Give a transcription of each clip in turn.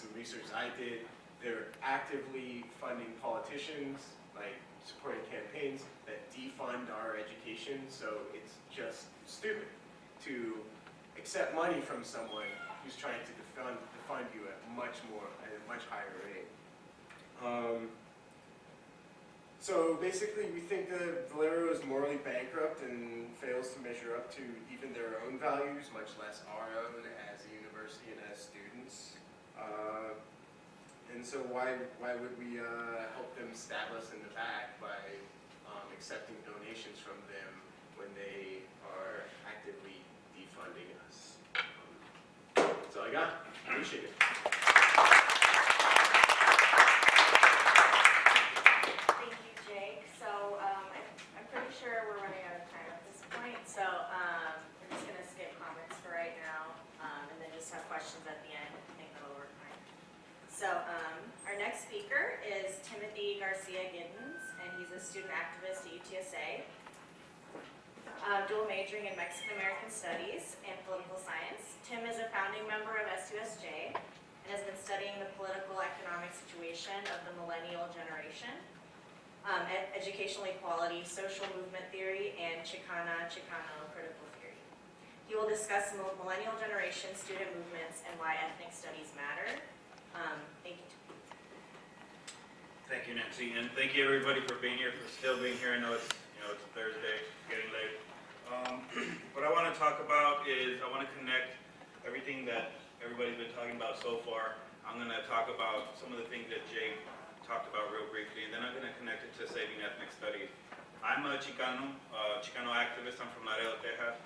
some research I did, they're actively funding politicians, like supporting campaigns that defund our education, so it's just stupid to accept money from someone who's trying to defund you at a much higher rate. So basically, we think that Valero is morally bankrupt and fails to measure up to even their own values, much less our own as a university and as students. And so why would we help them stab us in the back by accepting donations from them when they are actively defunding us? That's all I got. Appreciate it. Thank you, Jake. So I'm pretty sure we're running out of time at this point. So we're just going to skip comments for right now, and then just have questions at the end. I think that'll work fine. So our next speaker is Timothy Garcia Giddens, and he's a student activist at UTSA, dual majoring in Mexican American Studies and Political Science. Tim is a founding member of SUSJ and has been studying the political economic situation of the millennial generation, educational equality, social movement theory, and Chicano critical theory. He will discuss millennial generation student movements and why ethnic studies matter. Thank you. Thank you, Nancy, and thank you everybody for being here, for still being here. I know it's Thursday, getting late. What I want to talk about is I want to connect everything that everybody's been talking about so far. I'm going to talk about some of the things that Jay talked about real briefly, and then I'm going to connect it to saving ethnic studies. I'm a Chicano activist. I'm from Laredo, Texas,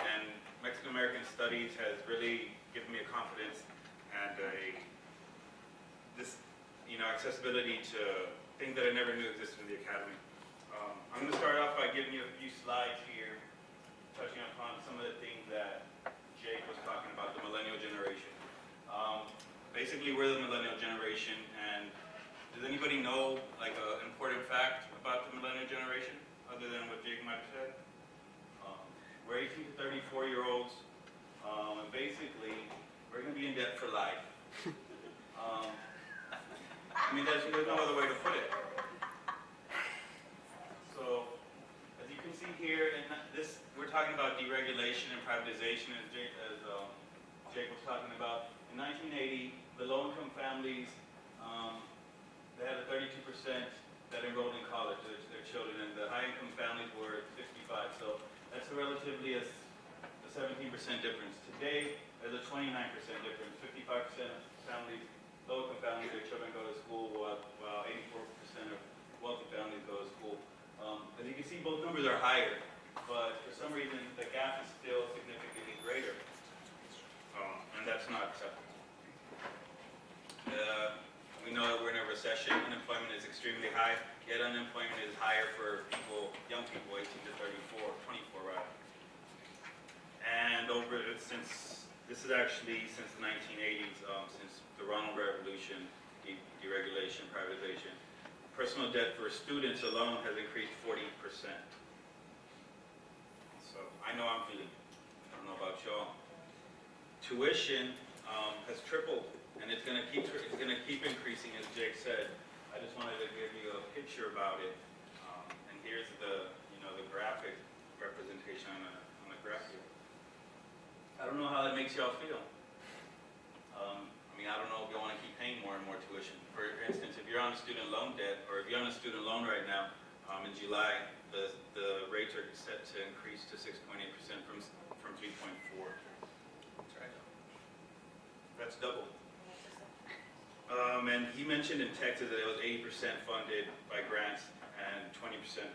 and Mexican American Studies has really given me a confidence and accessibility to things that I never knew existed in the academy. I'm going to start off by giving you a few slides here, touching upon some of the things that Jake was talking about, the millennial generation. Basically, we're the millennial generation, and does anybody know like an important fact about the millennial generation, other than what Jake might have said? We're 18 to 34-year-olds, and basically, we're going to be in debt for life. I mean, there's no other way to put it. So, as you can see here, in this, we're talking about deregulation and privatization, as Jake was talking about. In 1980, the low-income families, they had a 32% that enrolled in college, their children, and the high-income families were 55. So that's a relatively a 17% difference. Today, there's a 29% difference. 55% of families, low-income families, their children go to school, while 84% of wealthy families go to school. As you can see, both numbers are higher, but for some reason, the gap is still significantly greater, and that's not acceptable. We know that we're in a recession. Unemployment is extremely high, yet unemployment is higher for people, young people, 18 to 24 rather. And this is actually since the 1980s, since the Ronald Revolution, deregulation, privatization. Personal debt for students alone has increased 40%. So I know I'm feeling it. I don't know about y'all. Tuition has tripled, and it's going to keep increasing, as Jake said. I just wanted to give you a picture about it. And here's the graphic representation on the graph here. I don't know how that makes y'all feel. I don't know if you want to keep paying more and more tuition. For instance, if you're on a student loan debt, or if you're on a student loan right now, in July, the rates are set to increase to 6.8% from 3.4. That's right. That's double. And he mentioned in Texas that it was 80% funded by grants and 20%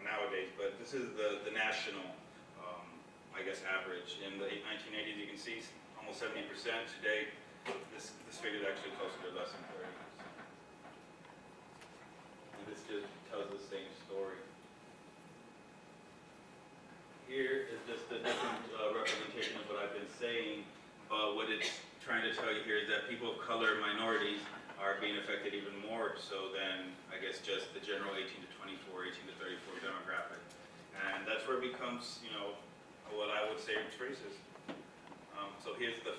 nowadays, but this is the national, average. In the 1980s, you can see almost 70%. Today, this figure is actually closer to less than 30%. And this just tells the same story. Here is just a different representation of what I've been saying, but what it's trying to tell you here is that people of color, minorities, are being affected even more so than, just the general 18 to 24, 18 to 34 demographic. And that's where it becomes, what I would say is racist. So here's the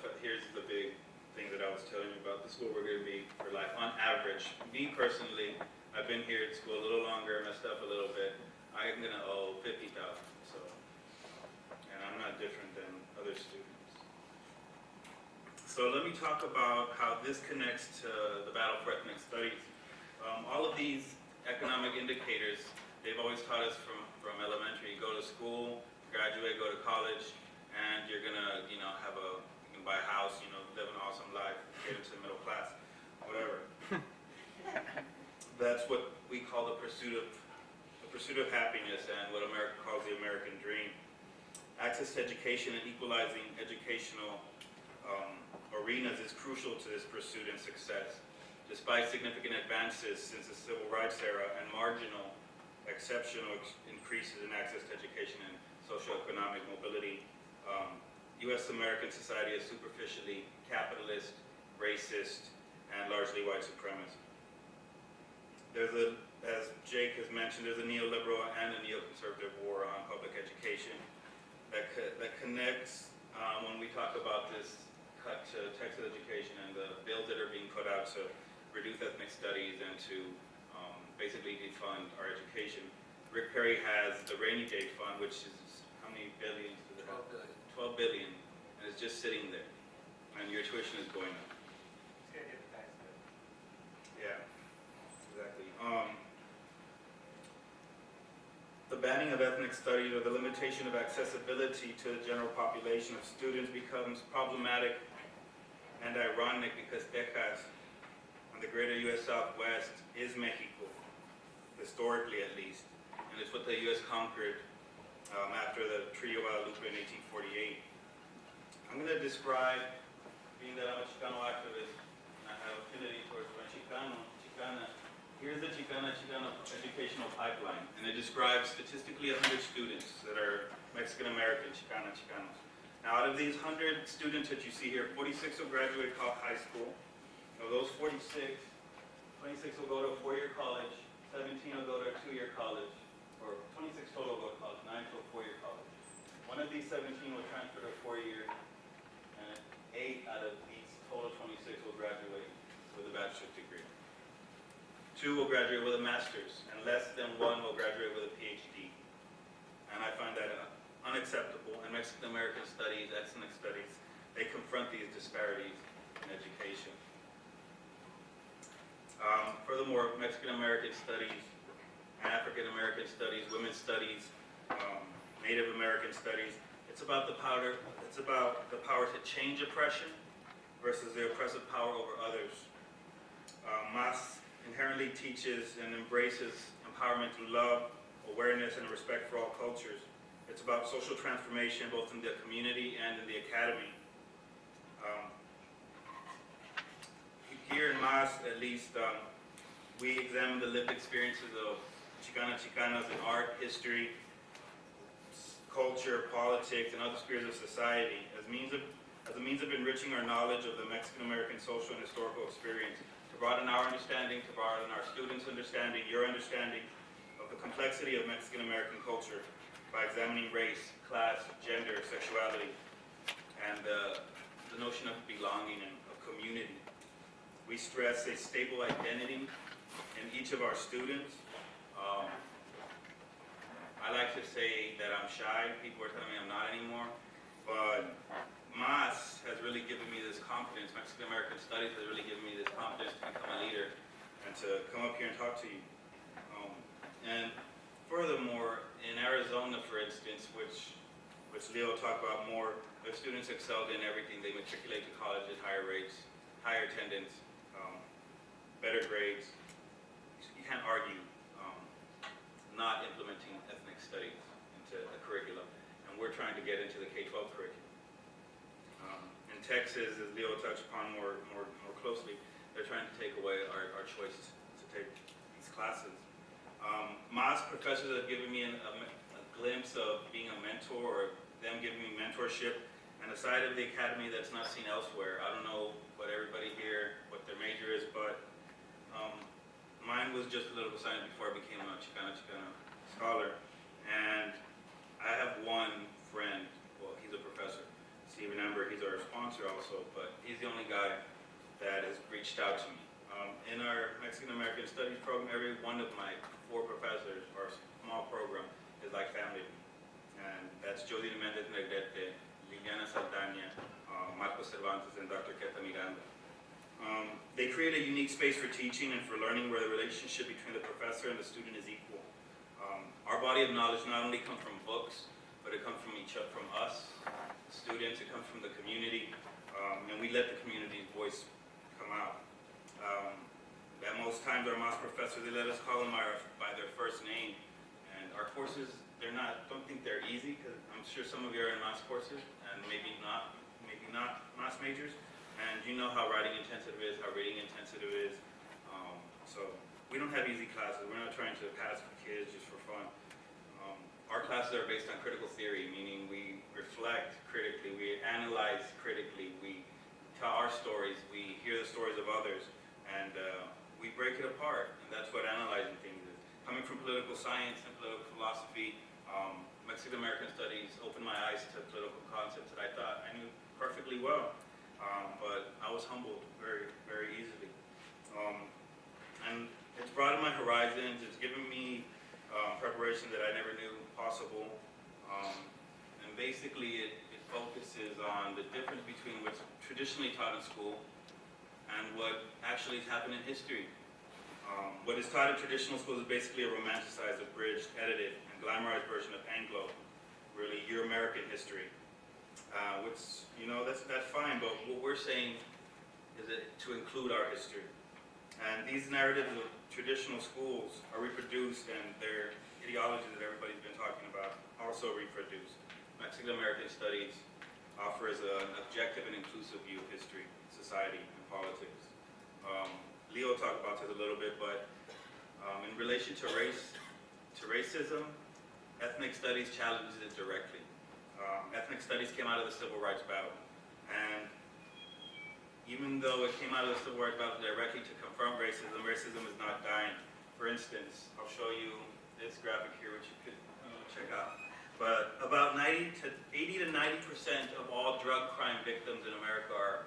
big thing that I was telling you about. This is what we're going to be for life on average. Me personally, I've been here at school a little longer, messed up a little bit. I'm going to owe $50,000. So, and I'm not different than other students. So let me talk about how this connects to the battle for ethnic studies. All of these economic indicators, they've always taught us from elementary. You go to school, graduate, go to college, and you're gonna, you know, you can buy a house, you know, live an awesome life, get into the middle class, whatever. That's what we call the pursuit of happiness and what America calls the American dream. Access to education and equalizing educational arenas is crucial to this pursuit and success. Despite significant advances since the Civil Rights era and marginal exceptional increases in access to education and socioeconomic mobility, U.S. American society is superficially capitalist, racist, and largely white supremacist. As Jake has mentioned, there's a neoliberal and a neoconservative war on public education that connects when we talk about this cut to Texas education and the bills that are being put out to reduce ethnic studies and to basically defund our education. Rick Perry has the Rainy Day Fund, which is how many billions? 12 billion. 12 billion, and it's just sitting there, and your tuition is going up. It's gonna get the tax cut. Yeah, exactly. The banning of ethnic studies or the limitation of accessibility to the general population of students becomes problematic and ironic because Texas, and the greater U.S. Southwest, is Mexico, historically at least, and it's what the U.S. conquered after the Treaty of Guadalupe in 1848. I'm going to describe, being that I'm a Chicano activist, and I have affinity towards my Chicana. Here's the Chicana educational pipeline, and it describes statistically 100 students that are Mexican-American, Chicanos. Now, out of these 100 students that you see here, 46 will graduate high school. Of those 46, 26 will go to a 4-year college, 17 will go to a 2-year college, or 26 total will go to college, 9 to a 4-year college. One of these 17 will transfer to a 4-year, and 8 out of these total 26 will graduate with a bachelor's degree. 2 will graduate with a master's, and less than 1 will graduate with a PhD. And I find that unacceptable. And Mexican American studies, ethnic studies, they confront these disparities in education. Furthermore, Mexican American studies, African American studies, women's studies, Native American studies, it's about the power to change oppression versus the oppressive power over others. MASSO inherently teaches and embraces empowerment through love, awareness, and respect for all cultures. It's about social transformation both in the community and in the academy. Here in MASSO, at least, we examine the lived experiences of Chicanas in art, history, culture, politics, and other spheres of society as a means of enriching our knowledge of the Mexican American social and historical experience, to broaden our understanding, to broaden our students' understanding, your understanding of the complexity of Mexican American culture by examining race, class, gender, sexuality, and the notion of belonging and of community. We stress a stable identity in each of our students. I like to say that I'm shy. People are telling me I'm not anymore, but MASSO has really given me this confidence. Mexican American Studies has really given me this confidence to become a leader and to come up here and talk to you. And furthermore, in Arizona, for instance, which Leo will talk about more, the students excelled in everything. They matriculate to college at higher rates, higher attendance, better grades. You can't argue not implementing ethnic studies into the curriculum. And we're trying to get into the K-12 curriculum. In Texas, as Leo touched upon more closely, they're trying to take away our choice to take these classes. MASSO professors have given me a glimpse of being a mentor, or them giving me mentorship, and a side of the academy that's not seen elsewhere. I don't know what everybody here, what their major is, but mine was just political science before I became a Chicana scholar. And I have one friend, well, he's a professor, Stephen Ember, he's our sponsor also, but he's the only guy that has reached out to me. In our Mexican American Studies program, every one of my 4 professors, or small program, is like family to me. And that's Jody Mendez Negrete, Liliana Saldaña, Marcos Cervantes, and Dr. Keta Miranda. They create a unique space for teaching and for learning where the relationship between the professor and the student is equal. Our body of knowledge not only comes from books, but it comes from from us, students, it comes from the community, and we let the community's voice come out. At most times our MASSO professors, they let us call them by their first name, and our courses, don't think they're easy, because I'm sure some of you are in MASSO courses, and maybe not MASSO majors, and you know how writing intensive is, how reading intensive is, so we don't have easy classes. We're not trying to pass kids just for fun. Our classes are based on critical theory, meaning we reflect critically, we analyze critically, we tell our stories, we hear the stories of others, and we break it apart, and that's what analyzing things is. Coming from political science and political philosophy, Mexican American Studies opened my eyes to political concepts that I thought I knew perfectly well, but I was humbled very, very easily. And it's broadened my horizons, it's given me preparation that I never knew possible, and basically it focuses on the difference between what's traditionally taught in school and what actually has happened in history. What is taught in traditional schools is basically a romanticized, abridged, edited, and glamorized version of Anglo, really your American history. Which, that's fine, but what we're saying is that to include our history. And these narratives of traditional schools are reproduced, and their ideologies that everybody's been talking about also reproduced. Mexican American Studies offers an objective and inclusive view of history, society, and politics. Leo talked about this a little bit, but in relation to racism, ethnic studies challenges it directly. Ethnic studies came out of the civil rights battle, and even though it came out of the civil rights battle directly to confront racism, racism is not dying. For instance, I'll show you this graphic here, which you could check out. But about 80 to 90% of all drug crime victims in America are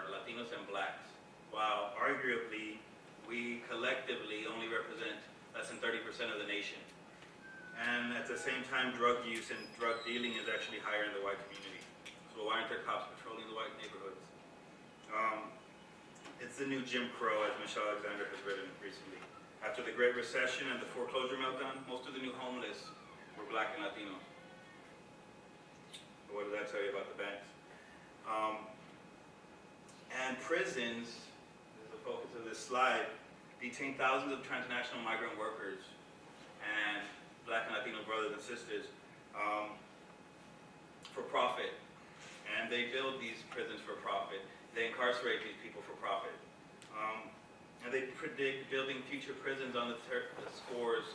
Latinos and blacks, while arguably we collectively only represent less than 30% of the nation. And at the same time, drug use and drug dealing is actually higher in the white community. So why aren't there cops patrolling the white neighborhoods? It's the new Jim Crow, as Michelle Alexander has written recently. After the Great Recession and the foreclosure meltdown, most of the new homeless were black and Latino. What does that tell you about the banks? And prisons, this is the focus of this slide, detain thousands of transnational migrant workers and black and Latino brothers and sisters for profit. And they build these prisons for profit. They incarcerate these people for profit. And they predict building future prisons on the scores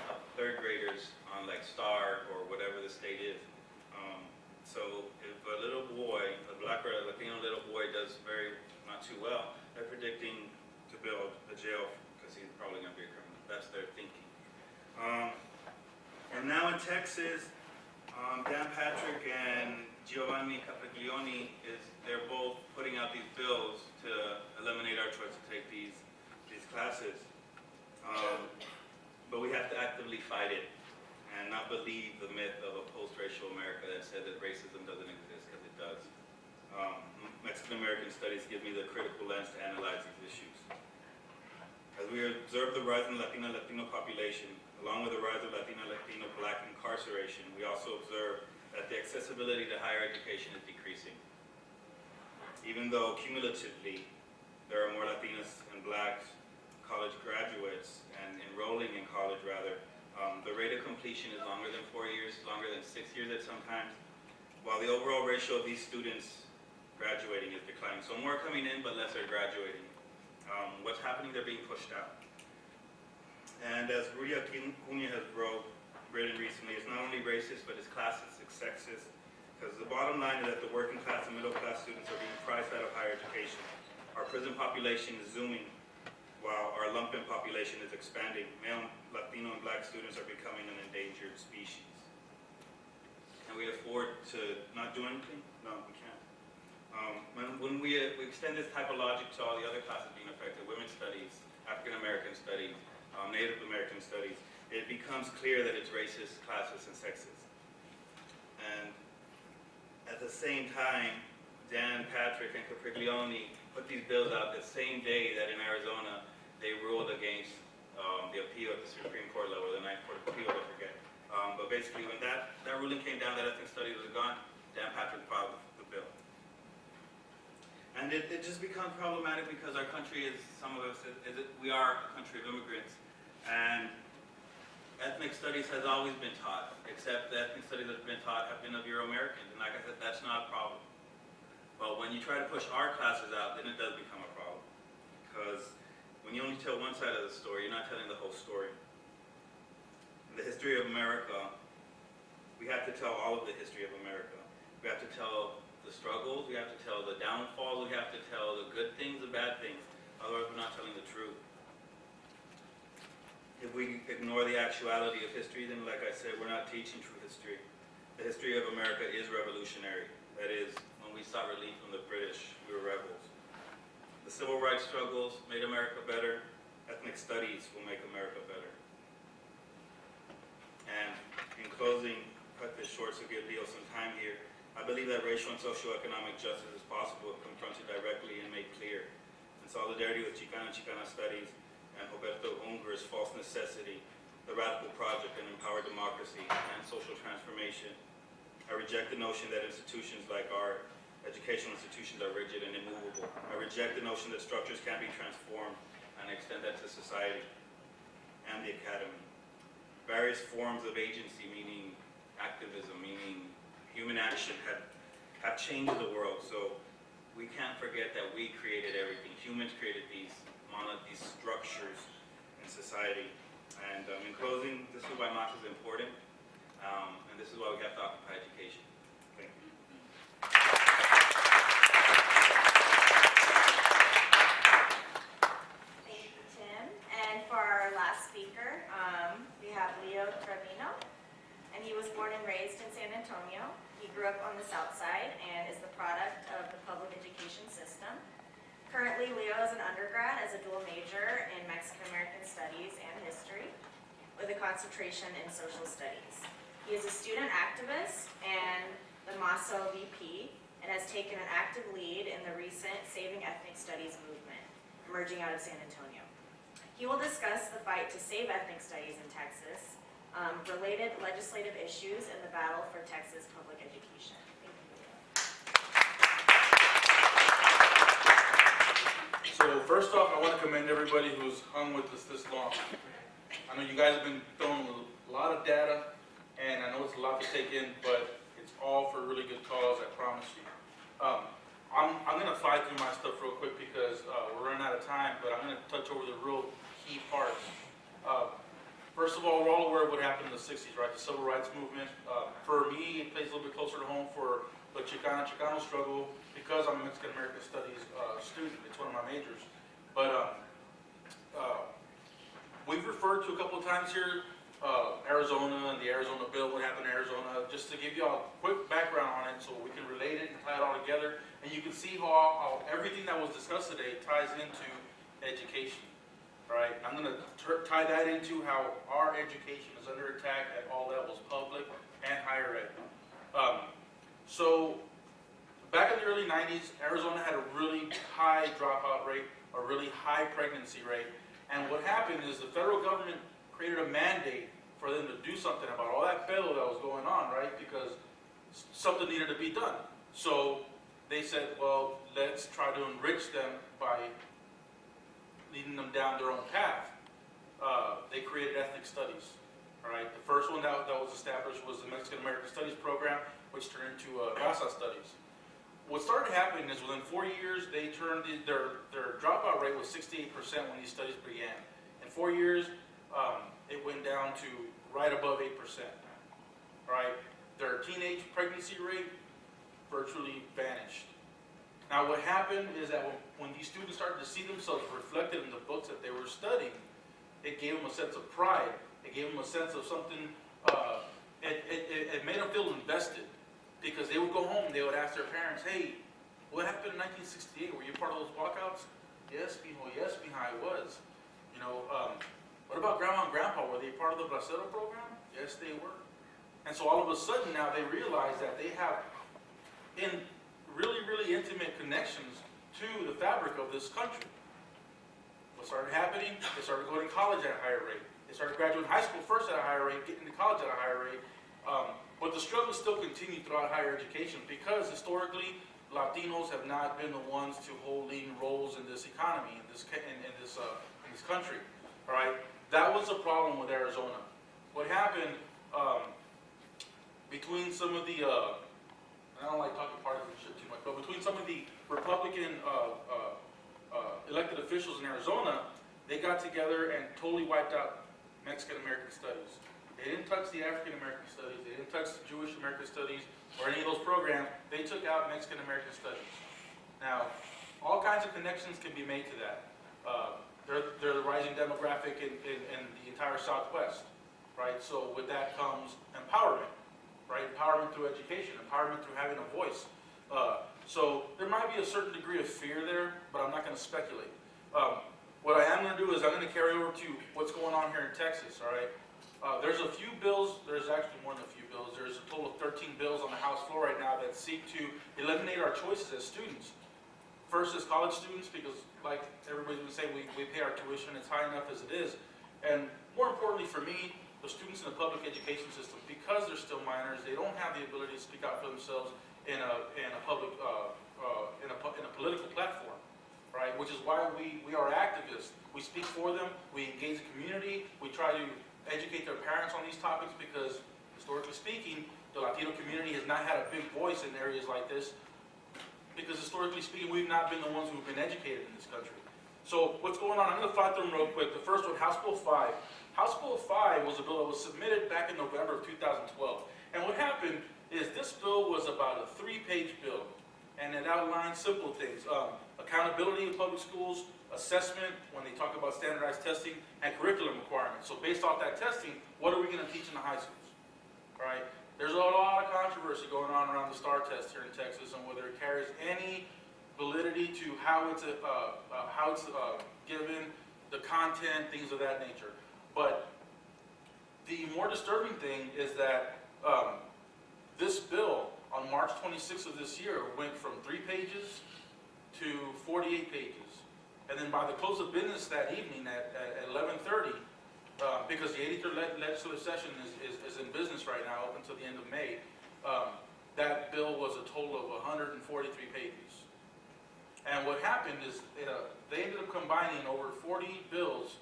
of third graders on like STAR or whatever the state is. So if a little boy, a black or a Latino little boy does not too well, they're predicting to build a jail because he's probably going to be a criminal. That's their thinking. And now in Texas, Dan Patrick and Giovanni Capriglione, they're both putting out these bills to eliminate our choice to take these classes. But we have to actively fight it and not believe the myth of a post-racial America that said that racism doesn't exist, because it does. Mexican American Studies give me the critical lens to analyze these issues. As we observe the rise in Latino population, along with the rise of Latino black incarceration, we also observe that the accessibility to higher education is decreasing. Even though cumulatively there are more Latinos and blacks college graduates and enrolling in college rather, the rate of completion is longer than 4 years, longer than 6 years at some times, while the overall ratio of these students graduating is declining. So more are coming in, but less are graduating. What's happening? They're being pushed out. And as Rudy Acuña has written recently, it's not only racist, but it's classist, it's sexist, because the bottom line is that the working class and middle class students are being priced out of higher education. Our prison population is zooming, while our lumpen population is expanding. Male, Latino, and black students are becoming an endangered species. Can we afford to not do anything? No, we can't. And when we extend this type of logic to all the other classes being affected, women's studies, African American studies, Native American studies, it becomes clear that it's racist, classist, and sexist. And at the same time, Dan Patrick and Capriglione put these bills out the same day that in Arizona they ruled against the appeal at the Supreme Court level, the Ninth Court of Appeal, I forget. But basically, when that ruling came down, that ethnic studies was gone, Dan Patrick filed the bill. And it just becomes problematic because our country is, some of us, we are a country of immigrants. And ethnic studies has always been taught, except the ethnic studies that have been taught have been of Euro-Americans. And like I said, that's not a problem. But when you try to push our classes out, then it does become a problem. Because when you only tell one side of the story, you're not telling the whole story. In the history of America, we have to tell all of the history of America. We have to tell the struggles, we have to tell the downfalls, we have to tell the good things, the bad things. Otherwise, we're not telling the truth. If we ignore the actuality of history, then like I said, we're not teaching true history. The history of America is revolutionary. That is, when we sought relief from the British, we were rebels. The civil rights struggles made America better. Ethnic studies will make America better. And in closing, cut this short so give Leo some time here. I believe that racial and socioeconomic justice is possible if confronted directly and made clear. In solidarity with Chicana Studies and Roberto Unger's False Necessity, the Radical Project and Empowered Democracy, and Social Transformation, I reject the notion that institutions like our educational institutions are rigid and immovable. I reject the notion that structures can be transformed, and I extend that to society and the academy. Various forms of agency, meaning activism, meaning human action, have changed the world. So we can't forget that we created everything. Humans created these structures in society. And in closing, this is why MASSO is important, and this is why we have to occupy education. Thank you. Thank you, Tim. And for our last speaker, we have Leo Trevino, and he was born and raised in San Antonio. He grew up on the South Side and is the product of the public education system. Currently, Leo is an undergrad as a dual major in Mexican American Studies and History with a concentration in social studies. He is a student activist and the MASSO VP and has taken an active lead in the recent Saving Ethnic Studies movement emerging out of San Antonio. He will discuss the fight to save ethnic studies in Texas, related legislative issues, and the battle for Texas public education. Thank you, Leo. So first off, I want to commend everybody who's hung with us this long. I know you guys have been throwing a lot of data, and I know it's a lot to take in, but it's all for a really good cause, I promise you. I'm going to fly through my stuff real quick because we're running out of time, but I'm going to touch over the real key parts. First of all, we're all aware of what happened in the 60s, right? The civil rights movement. For me, it plays a little bit closer to home for the Chicano struggle because I'm a Mexican American Studies student. It's one of my majors. But we've referred to a couple of times here Arizona and the Arizona bill, what happened in Arizona, just to give you all a quick background on it so we can relate it and tie it all together. And you can see how everything that was discussed today ties into education. Right, I'm going to tie that into how our education is under attack at all levels, public and higher ed. So back in the early 90s, Arizona had a really high dropout rate, a really high pregnancy rate. And what happened is the federal government created a mandate for them to do something about all that failure that was going on, right? Because something needed to be done. So they said, well, let's try to enrich them by leading them down their own path. They created ethnic studies. All right, the first one that was established was the Mexican American Studies program, which turned into MASSO studies. What started happening is within 4 years, they turned their dropout rate was 68% when these studies began. In 4 years, it went down to right above 8%. All right, their teenage pregnancy rate virtually vanished. Now what happened is that when these students started to see themselves reflected in the books that they were studying, it gave them a sense of pride. It gave them a sense of something, it made them feel invested. Because they would go home, they would ask their parents, hey, What happened in 1968? Were you part of those walkouts? Yes, mijo, yes, mija, I was. You know, what about grandma and grandpa? Were they part of the Bracero program? Yes, they were. And so all of a sudden now they realize that they have in really, really intimate connections to the fabric of this country. What started happening? They started going to college at a higher rate. They started graduating high school first at a higher rate, getting to college at a higher rate. But the struggle still continued throughout higher education because historically, Latinos have not been the ones to hold leading roles in this economy, in this country. All right, that was a problem with Arizona. What happened between some of the, I don't like talking partisan shit too much, but between some of the Republican elected officials in Arizona, they got together and totally wiped out Mexican American studies. They didn't touch the African American studies. They didn't touch the Jewish American studies or any of those programs. They took out Mexican American studies. Now, all kinds of connections can be made to that. They're the rising demographic in the entire Southwest, right? So with that comes empowerment, right? Empowerment through education, empowerment through having a voice. So there might be a certain degree of fear there, but I'm not going to speculate. What I am going to do is I'm going to carry over to what's going on here in Texas, all right? There's a few bills, there's actually more than a few bills, there's a total of 13 bills on the House floor right now that seek to eliminate our choices as students. First as college students, because like everybody's been saying, we pay our tuition, it's high enough as it is. And more importantly for me, the students in the public education system, because they're still minors, they don't have the ability to speak out for themselves in a political platform, right? Which is why we are activists. We speak for them, we engage the community, we try to educate their parents on these topics because, historically speaking, the Latino community has not had a big voice in areas like this because, historically speaking, we've not been the ones who've been educated in this country. So what's going on? I'm going to fly through them real quick. The first one, House Bill 5. House Bill 5 was a bill that was submitted back in November of 2012. And what happened is this bill was about a 3-page bill, and it outlined simple things. Accountability in public schools, assessment, when they talk about standardized testing, and curriculum requirements. So based off that testing, what are we going to teach in the high schools? All right? There's a lot of controversy going on around the STAR test here in Texas and whether it carries any validity to how it's given, the content, things of that nature. But the more disturbing thing is that this bill on March 26th of this year went from 3 pages to 48 pages. And then by the close of business that evening at 11:30, because the 83rd legislative session is in business right now up until the end of May, that bill was a total of 143 pages. And what happened is they ended up combining over 40 bills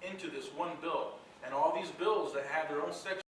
into this one bill. And all these bills that had their own section